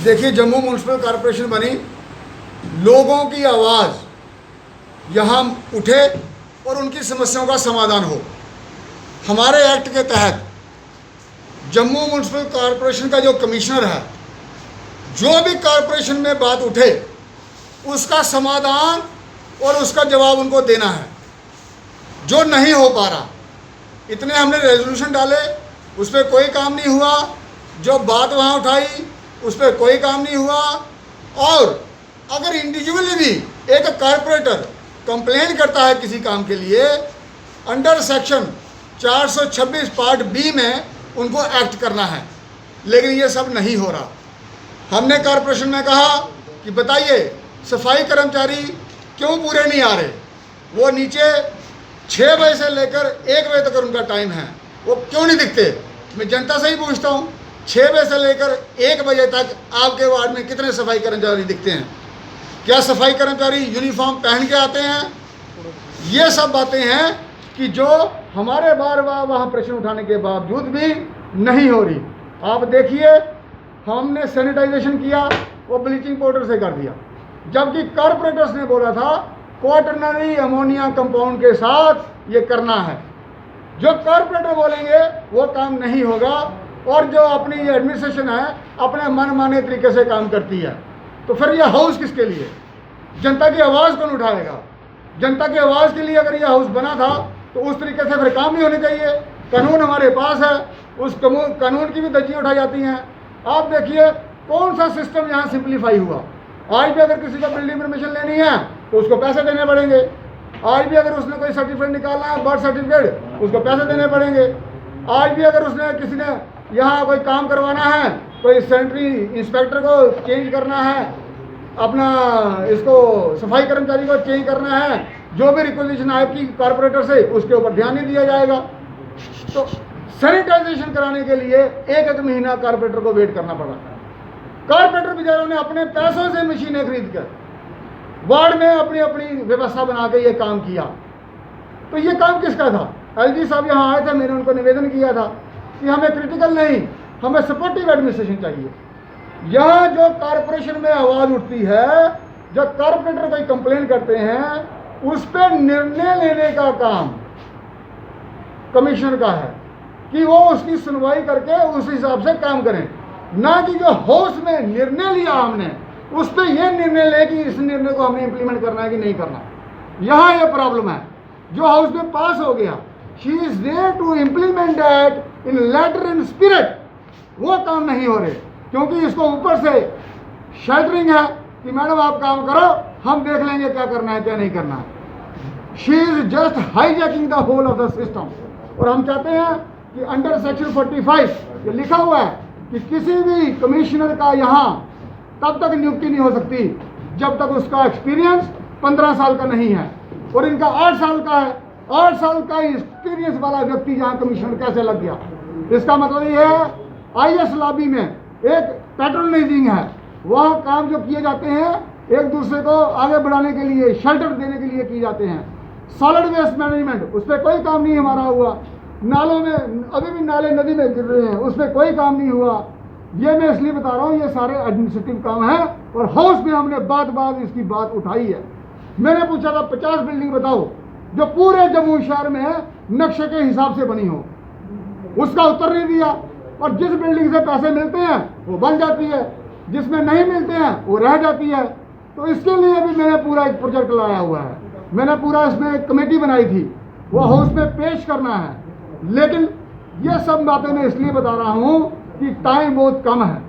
देखिए, Jammu municipal corporation बनी, लोगों की आवाज़ यहाँ उठे और उनकी समस्याओं का समाधान हो। हमारे एक्ट के तहत जम्मू म्यूनसिपल कॉरपोरेशन का जो कमिश्नर है, जो भी कॉरपोरेशन में बात उठे उसका समाधान और उसका जवाब उनको देना है। जो नहीं हो पा रहा, इतने हमने रेजोल्यूशन डाले, उस पर कोई काम नहीं हुआ। जो बात वहाँ उठाई उस पर कोई काम नहीं हुआ। और अगर इंडिविजुअली भी एक कॉरपोरेटर कंप्लेन करता है किसी काम के लिए, अंडर सेक्शन 426 पार्ट बी में उनको एक्ट करना है, लेकिन ये सब नहीं हो रहा। हमने कॉरपोरेशन में कहा कि बताइए सफाई कर्मचारी क्यों पूरे नहीं आ रहे? वो नीचे 6 बजे से लेकर 1 बजे तक उनका टाइम है, वो क्यों नहीं दिखते? मैं जनता से ही पूछता हूँ, 6 बजे से लेकर 1 बजे तक आपके वार्ड में कितने सफाई कर्मचारी दिखते हैं? क्या सफाई कर्मचारी यूनिफॉर्म पहन के आते हैं? ये सब बातें हैं कि जो हमारे बार बार वहाँ प्रश्न उठाने के बावजूद भी नहीं हो रही। आप देखिए, हमने सैनिटाइजेशन किया, वो ब्लीचिंग पाउडर से कर दिया, जबकि कॉरपोरेटर्स ने बोला था क्वाटरनरी अमोनिया कंपाउंड के साथ ये करना है। जो कॉरपोरेटर बोलेंगे वो काम नहीं होगा, और जो अपनी ये एडमिनिस्ट्रेशन है अपने मन माने तरीके से काम करती है। तो फिर ये हाउस किसके लिए? जनता की आवाज़ कौन उठाएगा? जनता की आवाज़ के लिए अगर ये हाउस बना था तो उस तरीके से फिर काम नहीं होने चाहिए। कानून हमारे पास है, उस कानून की भी धज्जियाँ उठाई जाती हैं। आप देखिए कौन सा सिस्टम यहाँ सिंप्लीफाई हुआ। आज भी अगर किसी को बिल्डिंग परमिशन लेनी है तो उसको पैसे देने पड़ेंगे। आज भी अगर उसने कोई सर्टिफिकेट निकालना है, बर्थ सर्टिफिकेट, उसको पैसे देने पड़ेंगे। आज भी अगर उसने किसी ने यहाँ कोई काम करवाना है, कोई सैनिटरी इंस्पेक्टर को चेंज करना है, अपना इसको सफाई कर्मचारी को चेंज करना है, जो भी रिक्वेजिशन आए की कॉरपोरेटर से, उसके ऊपर ध्यान नहीं दिया जाएगा। तो सैनिटाइजेशन कराने के लिए 1 महीना कॉरपोरेटर को वेट करना पड़ा। कॉरपोरेटर बेचारों ने अपने पैसों से मशीनें खरीद कर वार्ड में अपनी अपनी व्यवस्था बना के ये काम किया। तो ये काम किसका था? एलजी साहब यहाँ आए थे, मैंने उनको निवेदन किया था कि हमें क्रिटिकल नहीं, हमें सपोर्टिव एडमिनिस्ट्रेशन चाहिए। यहाँ जो कॉरपोरेशन में आवाज़ उठती है, जो कॉरपोरेटर कोई कंप्लेन करते हैं, उस पर निर्णय लेने का काम कमिश्नर का है कि वो उसकी सुनवाई करके उस हिसाब से काम करें, ना कि जो हाउस में निर्णय लिया हमने उस पर यह निर्णय ले कि इस निर्णय को हमने इंप्लीमेंट करना है कि नहीं करना। यहाँ ये प्रॉब्लम है। जो हाउस में पास हो गया, she is there to implement that in letter and spirit, वो काम नहीं हो रहे, क्योंकि इसको ऊपर से शेल्टरिंग है कि मैडम आप काम करो, हम देख लेंगे क्या करना है क्या नहीं करना है। She is just hijacking the whole of the system. और हम चाहते हैं कि अंडर सेक्शन 45 ये लिखा हुआ है कि किसी भी कमिश्नर का यहाँ तब तक नियुक्ति नहीं हो सकती जब तक उसका एक्सपीरियंस 15 साल का नहीं है, और इनका 8 साल का है। 8 साल का एक्सपीरियंस वाला व्यक्ति यहाँ कमिश्नर कैसे लग गया? इसका मतलब ये है आईएएस लॉबी में एक पैट्रोनाइजिंग है। वह काम जो किए जाते हैं एक दूसरे को आगे बढ़ाने के लिए, शेल्टर देने के लिए किए जाते हैं। सॉलिड वेस्ट मैनेजमेंट, उस पर कोई काम नहीं हमारा हुआ। नालों में अभी भी नाले नदी में गिर रहे हैं, उस पर कोई काम नहीं हुआ। ये मैं इसलिए बता रहा हूँ, ये सारे एडमिनिस्ट्रेटिव काम है। और हाउस में हमने बात इसकी बात उठाई है। मैंने पूछा था 50 बिल्डिंग बताओ जो पूरे जम्मू शहर में नक्शे के हिसाब से बनी हो, उसका उत्तर नहीं दिया। और जिस बिल्डिंग से पैसे मिलते हैं वो बन जाती है, जिसमें नहीं मिलते हैं वो रह जाती है। तो इसके लिए भी मैंने पूरा एक प्रोजेक्ट लाया हुआ है। मैंने पूरा इसमें एक कमेटी बनाई थी, वो हाउस में पेश करना है। लेकिन ये सब बातें मैं इसलिए बता रहा हूँ कि टाइम बहुत कम है।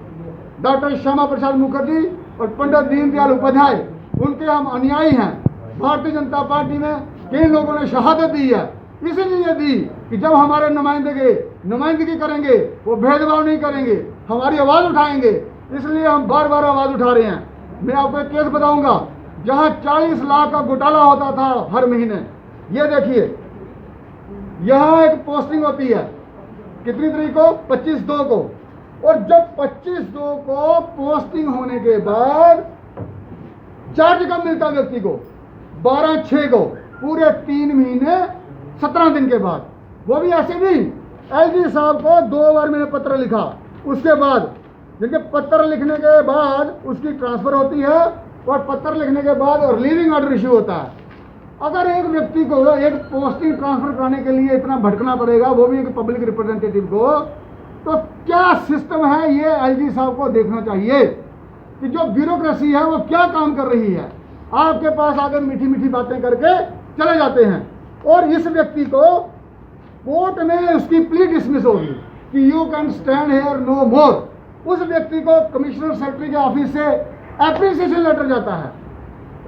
डॉक्टर श्यामा प्रसाद मुखर्जी और पंडित दीनदयाल उपाध्याय, उनके हम अनुयायी हैं। भारतीय जनता पार्टी में कई लोगों ने शहादत दी है, इसीलिए दी कि जब हमारे नुमाइंदगी करेंगे वो भेदभाव नहीं करेंगे, हमारी आवाज़ उठाएंगे। इसलिए हम बार बार आवाज़ उठा रहे हैं। मैं आपको एक केस बताऊंगा जहां 40 लाख का घोटाला होता था हर महीने। ये देखिए, यहाँ एक पोस्टिंग होती है, कितनी तारीख को? 25/2 को। और जब 25/2 को पोस्टिंग होने के बाद चार्ज कब मिलता व्यक्ति को? 12/6 को, पूरे 3 महीने 17 दिन के बाद। वो भी ऐसे नहीं, एलजी साहब को 2 बार मैंने पत्र लिखा, उसके बाद जिनके पत्र लिखने के बाद उसकी ट्रांसफ़र होती है और पत्र लिखने के बाद और रिलीविंग ऑर्डर इशू होता है। अगर एक व्यक्ति को एक पोस्टिंग ट्रांसफ़र कराने के लिए इतना भटकना पड़ेगा, वो भी एक पब्लिक रिप्रेजेंटेटिव को, तो क्या सिस्टम है ये एलजी साहब को देखना चाहिए कि जो ब्यूरोक्रेसी है वो क्या काम कर रही है। आपके पास आकर मीठी मीठी बातें करके चले जाते हैं और इस व्यक्ति को कोर्ट में उसकी प्ली डिसमिस होगी कि you can stand here no more. उस व्यक्ति को कमिश्नर सेक्रेटरी के ऑफिस से एप्रिसिएशन लेटर जाता है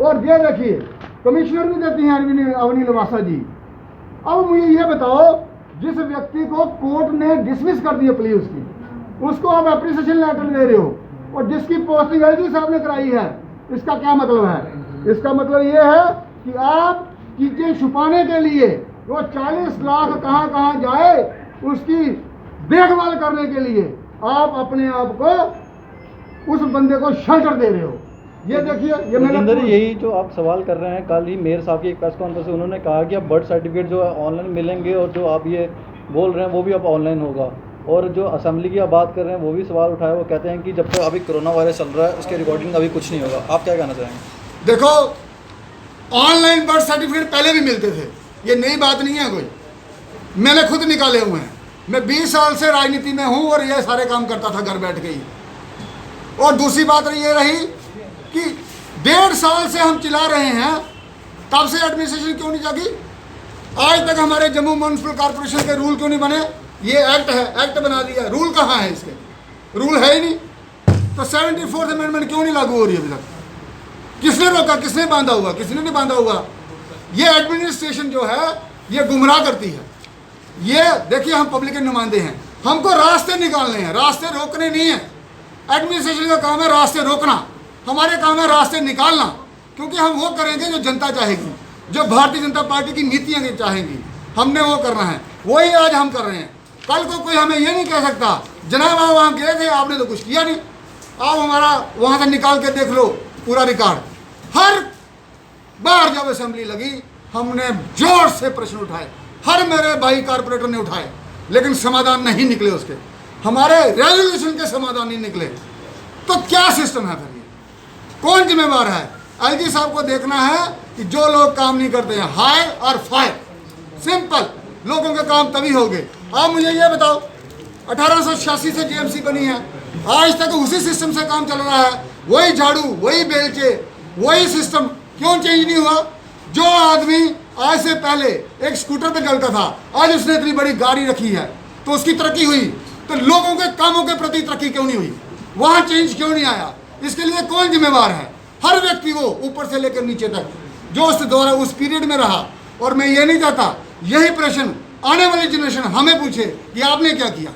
और ये देखिए कमिश्नर भी देती हैं अवनी लवासा जी। अब मुझे ये बताओ, जिस व्यक्ति को कोर्ट ने डिसमिस कर दी प्ली उसको आप एप्रिसिएशन लेटर दे रहे हो और जिसकी पोस्टिंग एलजी साहब ने कराई है, इसका क्या मतलब है? इसका मतलब ये है कि आप चीजें छुपाने के लिए वो 40 लाख कहाँ कहाँ जाए उसकी देखभाल करने के लिए आप अपने आप को उस बंदे को शेल्टर दे रहे हो। ये देखिए, ये मैंने यही जो आप सवाल कर रहे हैं, कल ही मेयर साहब की एक प्रेस कॉन्फ्रेंस में उन्होंने कहा कि अब बर्थ सर्टिफिकेट जो है ऑनलाइन मिलेंगे और जो आप ये बोल रहे हैं वो भी अब ऑनलाइन होगा। और जो असेंबली की आप बात कर रहे हैं वो भी सवाल उठाया, वो कहते हैं कि जब तक अभी कोरोना वायरस चल रहा है उसके रिकॉर्डिंग अभी कुछ नहीं होगा। आप क्या कहना चाहेंगे? देखो, ऑनलाइन बर्थ सर्टिफिकेट पहले भी मिलते थे, ये नई बात नहीं है कोई। मैंने खुद निकाले हुए हैं। मैं 20 साल से राजनीति में हूँ और ये सारे काम करता था घर बैठ के ही। और दूसरी बात ये रही कि 1.5 साल से हम चिल्ला रहे हैं, तब से एडमिनिस्ट्रेशन क्यों नहीं जागी? आज तक हमारे जम्मू म्यूनिसिपल कॉर्पोरेशन के रूल क्यों नहीं बने? ये एक्ट है, एक्ट बना दिया, रूल कहाँ है? इसके रूल है ही नहीं। तो 74th अमेंडमेंट क्यों नहीं लागू हो रही अभी तक? किसने रोका? किसने बांधा हुआ? किसने नहीं बांधा हुआ? ये एडमिनिस्ट्रेशन जो है ये गुमराह करती है। ये देखिए, हम पब्लिक के नुमाइंदे हैं, हमको रास्ते निकालने हैं, रास्ते रोकने नहीं है। एडमिनिस्ट्रेशन का काम है रास्ते रोकना, हमारे काम है रास्ते निकालना, क्योंकि हम वो करेंगे जो जनता चाहेगी, जो भारतीय जनता पार्टी की नीतियाँ चाहेंगी, हमने वो करना है। वही आज हम कर रहे हैं। कल को कोई हमें ये नहीं कह सकता जनाब आप वहाँ गए थे, आपने तो कुछ किया नहीं। आप हमारा वहाँ से निकाल के देख लो पूरा रिकॉर्ड। हर बार जब असेंबली लगी हमने जोर से प्रश्न उठाए, हर मेरे भाई कारपोरेटर ने उठाए, लेकिन समाधान नहीं निकले उसके, हमारे रेजोल्यूशन के समाधान नहीं निकले। तो क्या सिस्टम है फिर? ये कौन जिम्मेवार है? एलजी साहब को देखना है कि जो लोग काम नहीं करते हैं हायर और फायर, सिंपल। लोगों के काम तभी हो गए। आप मुझे ये बताओ, 1886 से जीएमसी बनी है, आज तक उसी सिस्टम से काम चल रहा है, वही झाड़ू, वही बेलचे, वही सिस्टम, क्यों चेंज नहीं हुआ? जो आदमी आज से पहले एक स्कूटर पे चलता था, आज उसने इतनी बड़ी गाड़ी रखी है, तो उसकी तरक्की हुई। तो लोगों के कामों के प्रति तरक्की क्यों नहीं हुई? वहाँ चेंज क्यों नहीं आया? इसके लिए कौन जिम्मेवार है? हर व्यक्ति वो ऊपर से लेकर नीचे तक जो उस दौरान उस पीरियड में रहा। और मैं ये नहीं चाहता यही प्रश्न आने वाली जनरेशन हमें पूछे कि आपने क्या किया।